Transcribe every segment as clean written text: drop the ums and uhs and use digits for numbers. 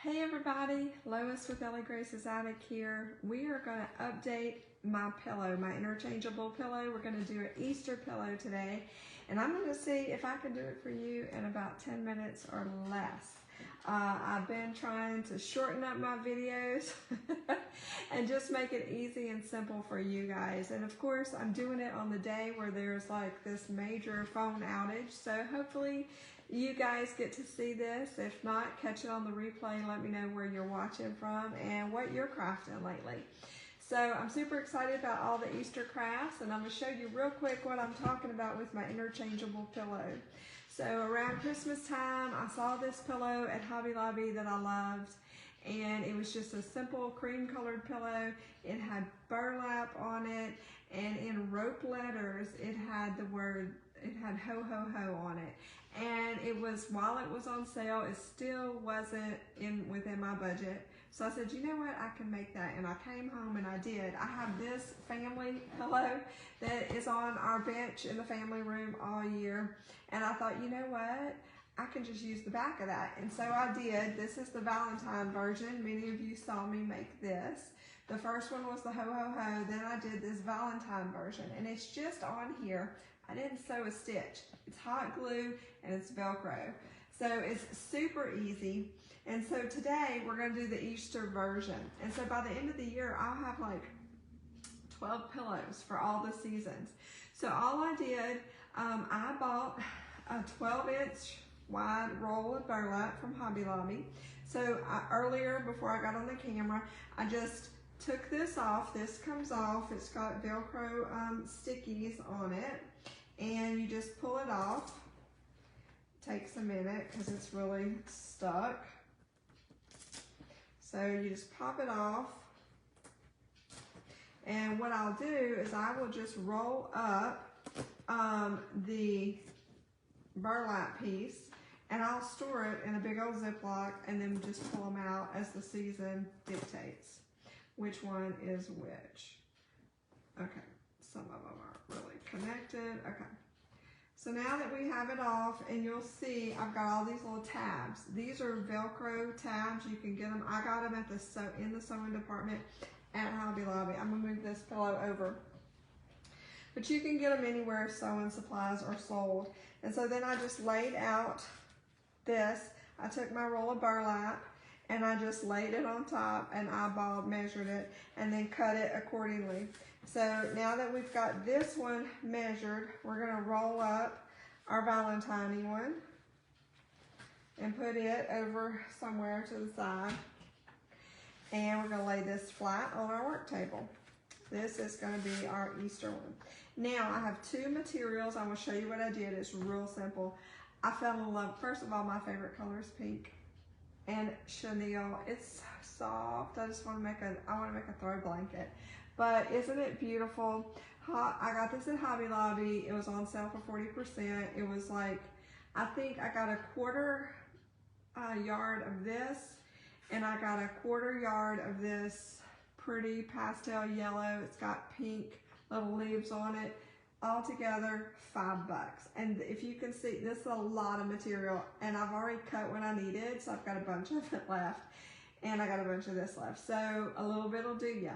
Hey everybody, Lois with Ellie Grace's Attic here. We are going to update my pillow, my interchangeable pillow. We're going to do an Easter pillow today, and I'm going to see if I can do it for you in about 10 minutes or less. I've been trying to shorten up my videos and just make it easy and simple for you guys. And of course, I'm doing it on the day where there's like this major phone outage. So hopefully you guys get to see this. If not, catch it on the replay. Let me know where you're watching from and what you're crafting lately. So I'm super excited about all the Easter crafts, and I'm going to show you real quick what I'm talking about with my interchangeable pillow. So around Christmas time, I saw this pillow at Hobby Lobby that I loved, and it was just a simple cream colored pillow. It had burlap on it, and in rope letters, it had the word, it had ho ho ho on it. And it was, while it was on sale, it still wasn't within my budget. So I said, you know what, I can make that. And I came home and I did. I have this family pillow that is on our bench in the family room all year. And I thought, you know what, I can just use the back of that. And so I did. This is the Valentine version. Many of you saw me make this. The first one was the ho ho ho. Then I did this Valentine version. And it's just on here. I didn't sew a stitch. It's hot glue and it's Velcro. So it's super easy. And so today we're going to do the Easter version. And so by the end of the year, I'll have like 12 pillows for all the seasons. So all I did, I bought a 12-inch wide roll of burlap from Hobby Lobby. So earlier, before I got on the camera, I just took this off. This comes off. It's got Velcro stickies on it. And you just pull it off. Takes a minute because it's really stuck. So you just pop it off. And what I'll do is I will just roll up the burlap piece, and I'll store it in a big old Ziploc and then just pull them out as the season dictates. Which one is which? Okay, some of them aren't really connected. Okay. So now that we have it off, and you'll see I've got all these little tabs. These are Velcro tabs. You can get them. I got them at in the sewing department at Hobby Lobby. I'm gonna move this pillow over. But you can get them anywhere sewing supplies are sold. And so then I just laid out this. I took my roll of burlap and I just laid it on top and eyeballed, measured it, and then cut it accordingly. So now that we've got this one measured, we're gonna roll up our Valentine one and put it over somewhere to the side. And we're gonna lay this flat on our work table. This is gonna be our Easter one. Now I have two materials. I'm gonna show you what I did. It's real simple. I fell in love. First of all, my favorite color is pink and chenille. It's so soft. I just wanna make a throw blanket. But isn't it beautiful? I got this at Hobby Lobby. It was on sale for 40%. It was like, I think I got a quarter yard of this, and I got a quarter yard of this pretty pastel yellow. It's got pink little leaves on it. All together, $5. And if you can see, this is a lot of material, and I've already cut what I needed, so I've got a bunch of it left, and I got a bunch of this left. So a little bit will do ya.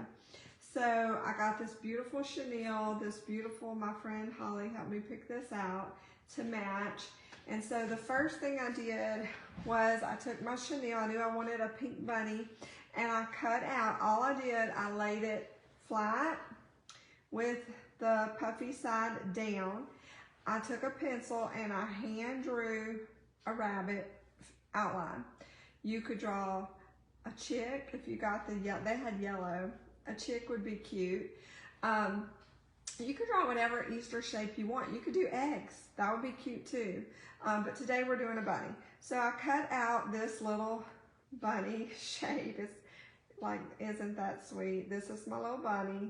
So I got this beautiful chenille, my friend Holly helped me pick this out to match. And so the first thing I did was I took my chenille, I knew I wanted a pink bunny, and I cut out, all I did, I laid it flat with the puffy side down. I took a pencil and I hand drew a rabbit outline. You could draw a chick if you got the yellow, they had yellow. A chick would be cute. You could draw whatever Easter shape you want. You could do eggs. That would be cute too. But today we're doing a bunny. So I cut out this little bunny shape. It's like, isn't that sweet? This is my little bunny.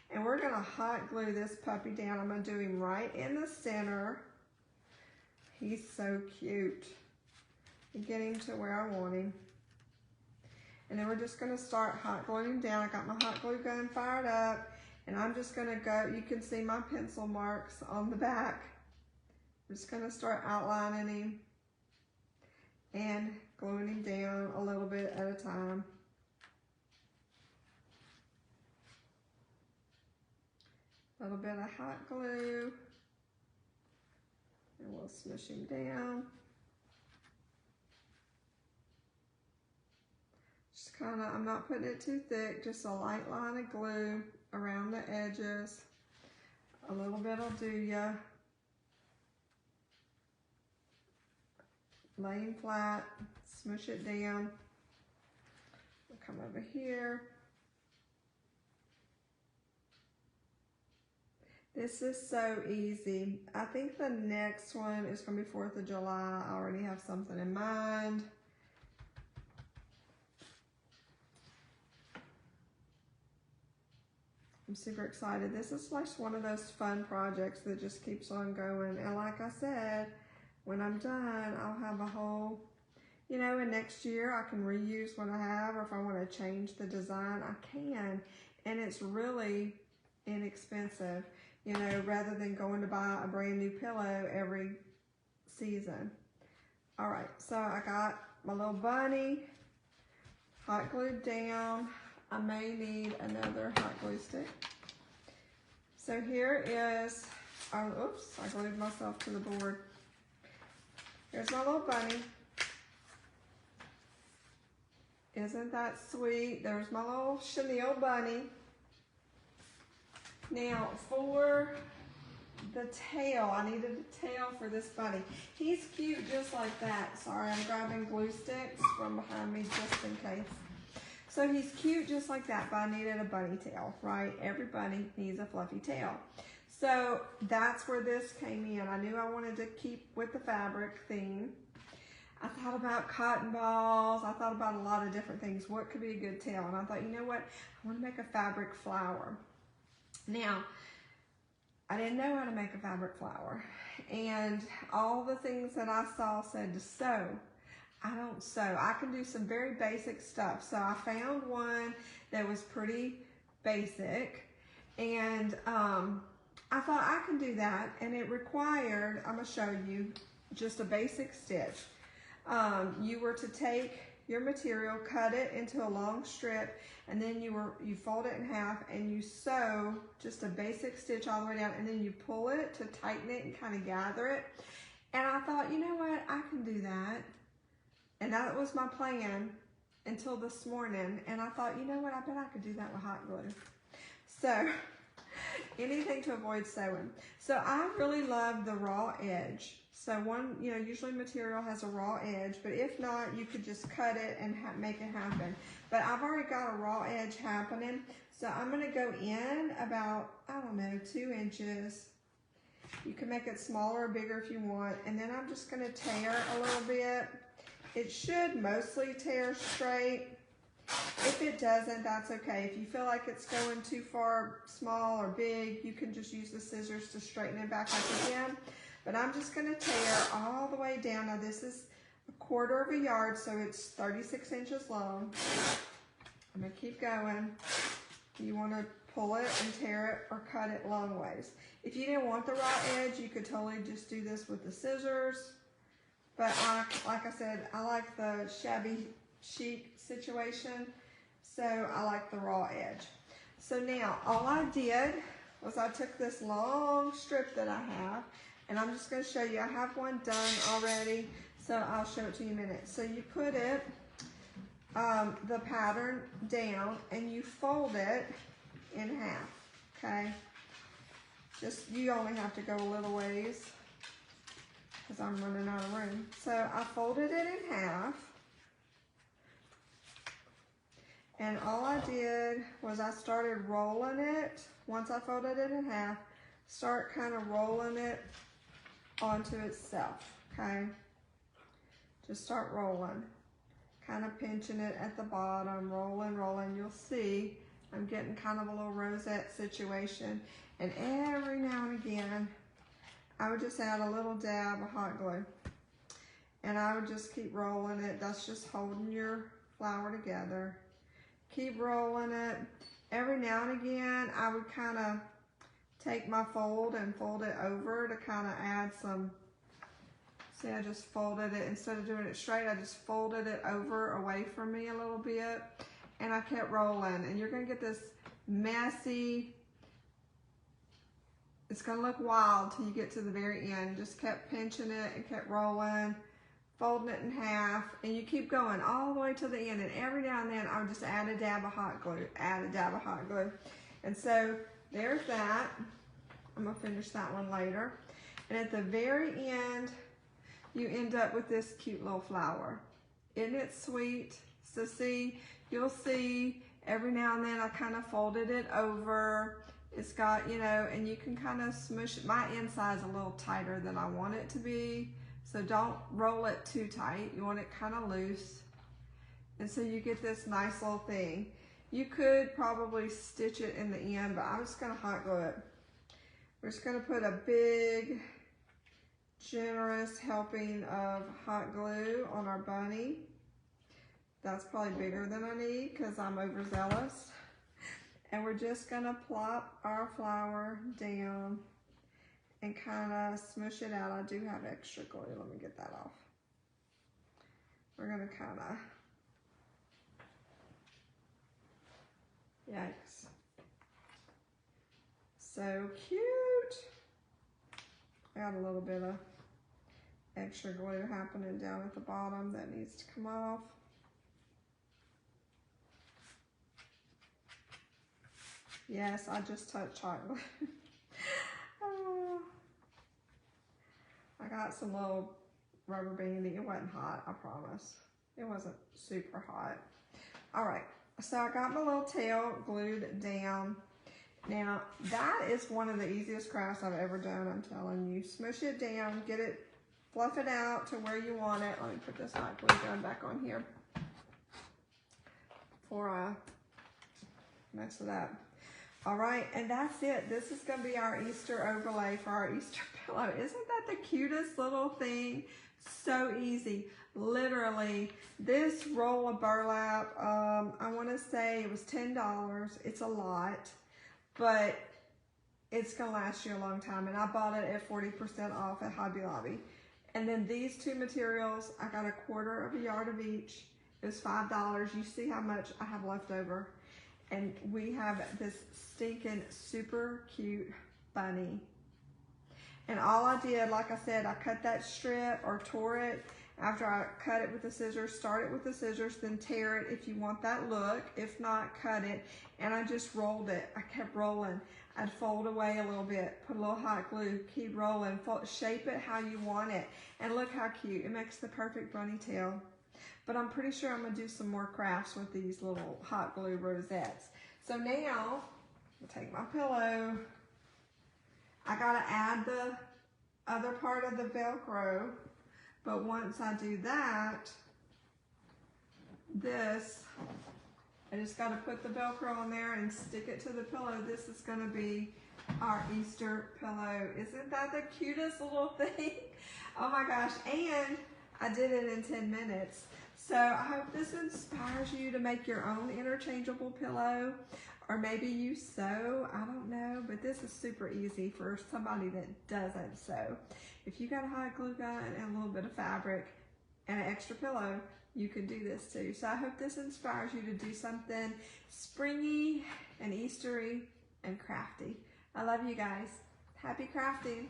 And we're gonna hot glue this puppy down. I'm gonna do him right in the center. He's so cute. Get him to where I want him. And then we're just gonna start hot gluing him down. I got my hot glue gun fired up, and I'm just gonna go, you can see my pencil marks on the back. I'm just gonna start outlining him and gluing him down a little bit at a hot glue. And we'll smush him down. Just kind of, I'm not putting it too thick, just a light line of glue around the edges. A little bit will do ya. Laying flat, smush it down. We'll come over here. This is so easy. I think the next one is going to be 4th of July. I already have something in mind. I'm super excited. This is like one of those fun projects that just keeps on going. And like I said, when I'm done, I'll have a whole, you know, and next year I can reuse what I have, or if I want to change the design, I can. And it's really inexpensive, you know, rather than going to buy a brand new pillow every season. All right, so I got my little bunny hot glued down. I may need another hot glue stick. So here is our, oops, I glued myself to the board. Here's my little bunny. Isn't that sweet? There's my little chenille bunny. Now for the tail, I needed a tail for this bunny. He's cute just like that. Sorry, I'm grabbing glue sticks from behind me just in case. So he's cute just like that, but I needed a bunny tail, right? Every bunny needs a fluffy tail. So that's where this came in. I knew I wanted to keep with the fabric theme. I thought about cotton balls. I thought about a lot of different things. What could be a good tail? And I thought, you know what? I want to make a fabric flower. Now, I didn't know how to make a fabric flower. And all the things that I saw said to sew. I don't sew. I can do some very basic stuff. So I found one that was pretty basic. And I thought I can do that. And it required, I'm going to show you, just a basic stitch. You were to take your material, cut it into a long strip, and then you fold it in half and you sew just a basic stitch all the way down, and then you pull it to tighten it and kind of gather it. And I thought, you know what, I can do that. And that was my plan until this morning. And I thought, you know what, I bet I could do that with hot glue. So anything to avoid sewing. So I really love the raw edge. So one, you know, usually material has a raw edge, but if not, you could just cut it and make it happen. But I've already got a raw edge happening. So I'm gonna go in about, I don't know, 2 inches. You can make it smaller or bigger if you want. And then I'm just gonna tear a little bit. It should mostly tear straight. If it doesn't, that's okay. If you feel like it's going too far small or big, you can just use the scissors to straighten it back up again. But I'm just gonna tear all the way down. Now this is 1/4 of a yard, so it's 36 inches long. I'm gonna keep going. You wanna pull it and tear it or cut it long ways. If you didn't want the raw edge, you could totally just do this with the scissors. But like I said, I like the shabby chic situation, so I like the raw edge. So now all I did was I took this long strip that I have, and I'm just going to show you. I have one done already, so I'll show it to you in a minute. So you put it, the pattern down, and you fold it in half, okay? You only have to go a little ways because I'm running out of room. So I folded it in half. And all I did was I started rolling it. Once I folded it in half, start kind of rolling it onto itself, okay? Just start rolling. Kind of pinching it at the bottom, rolling, rolling. You'll see I'm getting kind of a little rosette situation. And every now and again, I would just add a little dab of hot glue. And I would just keep rolling it. That's just holding your flower together. Keep rolling it. Every now and again, I would kind of take my fold and fold it over to kind of add some, see, I just folded it. Instead of doing it straight, I just folded it over away from me a little bit. And I kept rolling. And you're going to get this messy It's gonna look wild till you get to the very end. Just kept pinching it and kept rolling, folding it in half, and you keep going all the way to the end. And every now and then I would just add a dab of hot glue, add a dab of hot glue. And so there's that. I'm gonna finish that one later. And at the very end, you end up with this cute little flower. Isn't it sweet? So see, you'll see every now and then I kind of folded it over. It's got, you know, and you can kind of smush it. My inside is a little tighter than I want it to be. So don't roll it too tight. You want it kind of loose. And so you get this nice little thing. You could probably stitch it in the end, but I'm just gonna hot glue it. We're just gonna put a big, generous helping of hot glue on our bunny. That's probably bigger than I need because I'm overzealous. And we're just gonna plop our flower down and kind of smush it out. I do have extra glue. Let me get that off. We're gonna kind of, yikes. So cute. I got a little bit of extra glue happening down at the bottom that needs to come off. Yes, I just touched hot glue. I got some little rubber banding. It wasn't hot, I promise. It wasn't super hot. All right, so I got my little tail glued down. Now, that is one of the easiest crafts I've ever done, I'm telling you. Smush it down, get it, fluff it out to where you want it. Let me put this hot glue gun back on here before I mess it up. All right, and that's it. This is gonna be our Easter overlay for our Easter pillow. Isn't that the cutest little thing? So easy. Literally, this roll of burlap, I wanna say it was $10. It's a lot, but it's gonna last you a long time. And I bought it at 40% off at Hobby Lobby. And then these two materials, I got 1/4 yard of each. It was $5. You see how much I have left over. And we have this stinking super cute bunny. And all I did, like I said, I cut that strip or tore it after I cut it with the scissors. Start it with the scissors, then tear it if you want that look. If not, cut it. And I just rolled it. I kept rolling. I'd fold away a little bit, put a little hot glue, keep rolling, shape it how you want it. And look how cute. It makes the perfect bunny tail. But I'm pretty sure I'm gonna do some more crafts with these little hot glue rosettes. So now, I'll take my pillow. I gotta add the other part of the Velcro, but once I do that, I just gotta put the Velcro on there and stick it to the pillow. This is gonna be our Easter pillow. Isn't that the cutest little thing? Oh my gosh, and I did it in 10 minutes. So I hope this inspires you to make your own interchangeable pillow, or maybe you sew, I don't know, but this is super easy for somebody that doesn't sew. If you got a hot glue gun and a little bit of fabric and an extra pillow, you can do this too. So I hope this inspires you to do something springy and Eastery and crafty. I love you guys. Happy crafting.